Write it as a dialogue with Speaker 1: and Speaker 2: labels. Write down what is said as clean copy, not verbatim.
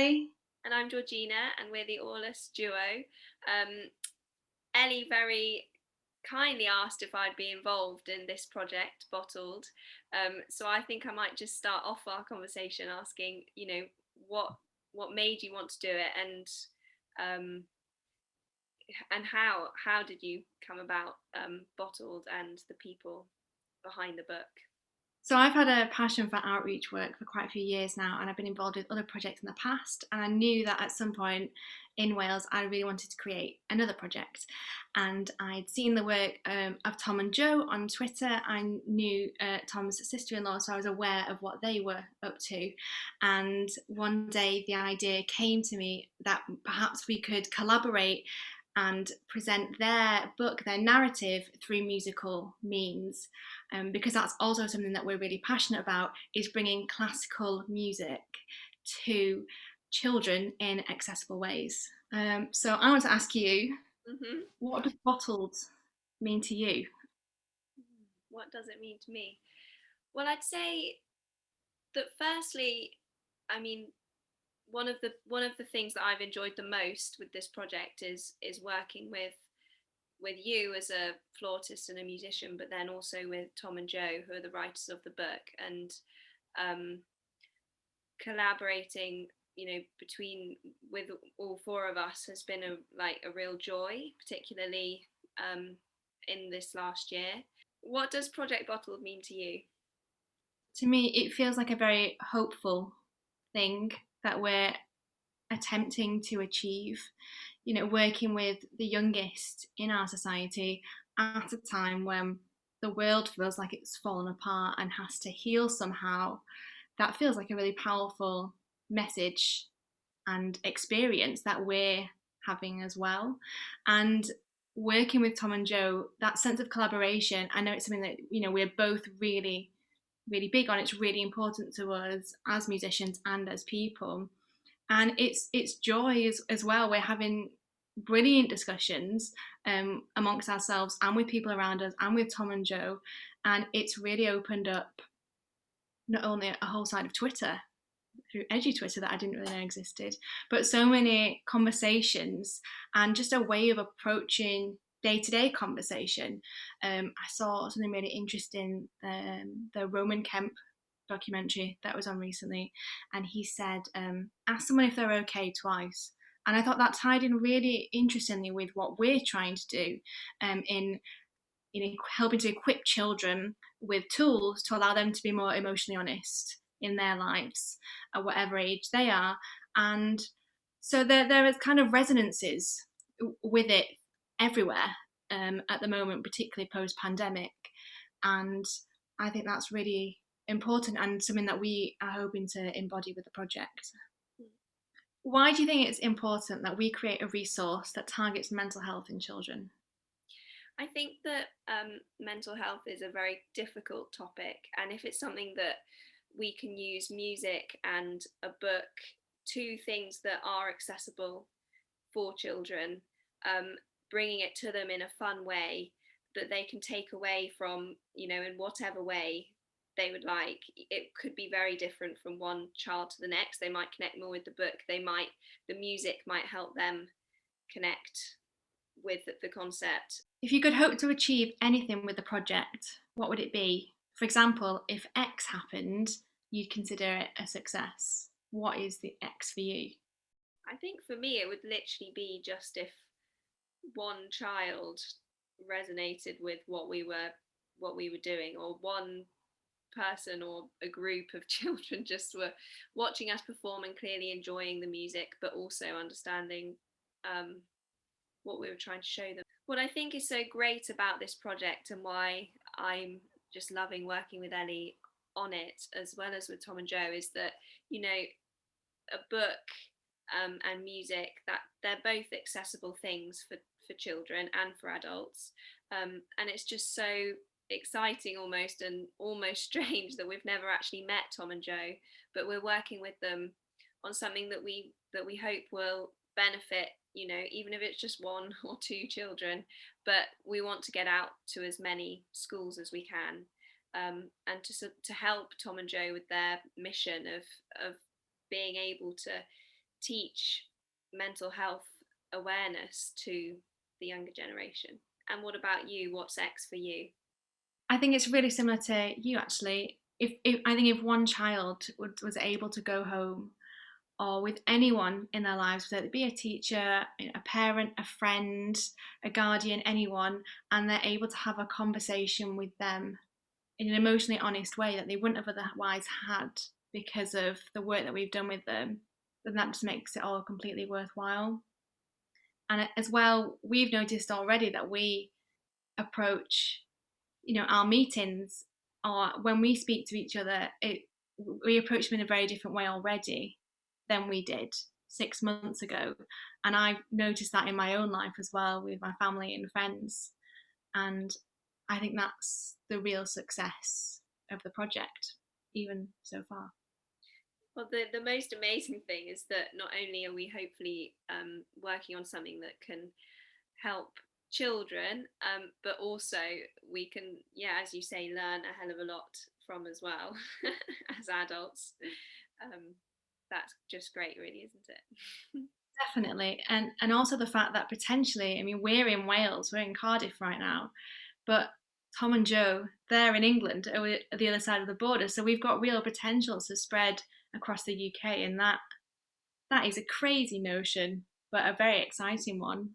Speaker 1: Ellie.
Speaker 2: And I'm Georgina, and we're the Aulus duo. Ellie very kindly asked if I'd be involved in this project, Bottled. So I think I might just start off our conversation asking, what what made you want to do it, um, and how did you come about Bottled and the people behind the book.
Speaker 1: So I've had a passion for outreach work for quite a few years now, and I've been involved with other projects in the past. And I knew that at some point in Wales, I really wanted to create another project. And I'd seen the work of Tom and Joe on Twitter. I knew Tom's sister-in-law, so I was aware of what they were up to. And one day the idea came to me that perhaps we could collaborate and present their book, their narrative, through musical means, because that's also something that we're really passionate about, is bringing classical music to children in accessible ways. So I want to ask you,
Speaker 2: Mm-hmm.
Speaker 1: what does bottled mean to you?
Speaker 2: What does it mean to me? Well, I'd say that firstly, I mean, one of the things that I've enjoyed the most with this project is working with you as a flautist and a musician, but then also with Tom and Joe, who are the writers of the book, and um, collaborating, between with all four of us has been a real joy, particularly in this last year. What does Project Bottled mean to you?
Speaker 1: To me, it feels like a very hopeful thing that we're attempting to achieve. Working with the youngest in our society at a time when the world feels like it's fallen apart and has to heal somehow, that feels like a really powerful message and experience that we're having as well. And working with Tom and Joe, that sense of collaboration, I know it's something that, we're both really, really big on. It's really important to us as musicians and as people. And it's joy as well. We're having brilliant discussions amongst ourselves and with people around us and with Tom and Joe, and it's really opened up not only a whole side of Twitter through edgy Twitter that I didn't really know existed, but so many conversations and just a way of approaching day-to-day conversation. I saw something really interesting, the Roman Kemp documentary that was on recently, and he said, ask someone if they're okay twice. And I thought that tied in really interestingly with what we're trying to do, in helping to equip children with tools to allow them to be more emotionally honest in their lives at whatever age they are. And so there is kind of resonances with it everywhere, at the moment, particularly post pandemic. And I think that's really important and something that we are hoping to embody with the project. Why do you think it's important that we create a resource that targets mental health in children?
Speaker 2: I think that mental health is a very difficult topic, and if it's something that we can use music and a book, two things that are accessible for children, bringing it to them in a fun way that they can take away from, in whatever way they would like. It could be very different from one child to the next. They might connect more with the book. The music might help them connect with the concept.
Speaker 1: If you could hope to achieve anything with the project, what would it be? For example, if X happened, you'd consider it a success. What is the X for you?
Speaker 2: I think for me, it would literally be just if one child resonated with what we were doing, or one person or a group of children just were watching us perform and clearly enjoying the music, but also understanding um, what we were trying to show them. What I think is so great about this project, and why I'm just loving working with Ellie on it as well as with Tom and Joe, is that, a book and music, that they're both accessible things for children and for adults, and it's just so exciting almost, and almost strange that we've never actually met Tom and Joe, but we're working with them on something that we hope will benefit, even if it's just one or two children, but we want to get out to as many schools as we can, and to help Tom and Joe with their mission of being able to teach mental health awareness to the younger generation. And what about you? What's X for you?
Speaker 1: I think it's really similar to you actually. If I think if one child was able to go home or with anyone in their lives, whether it be a teacher, a parent, a friend, a guardian, anyone, and they're able to have a conversation with them in an emotionally honest way that they wouldn't have otherwise had because of the work that we've done with them, then that just makes it all completely worthwhile. And as well, we've noticed already that we approach, our meetings, or when we speak to each other, we approach them in a very different way already than we did 6 months ago. And I've noticed that in my own life as well with my family and friends. And I think that's the real success of the project, even so far.
Speaker 2: Well, the most amazing thing is that not only are we hopefully working on something that can help children, but also we can, yeah, as you say, learn a hell of a lot from as well as adults. Um, that's just great, really, isn't it?
Speaker 1: Definitely. And also the fact that potentially, I mean, we're in Wales, we're in Cardiff right now, but Tom and Joe, they're in England, over at the other side of the border. So we've got real potential to spread across the UK, and that is a crazy notion, but a very exciting one.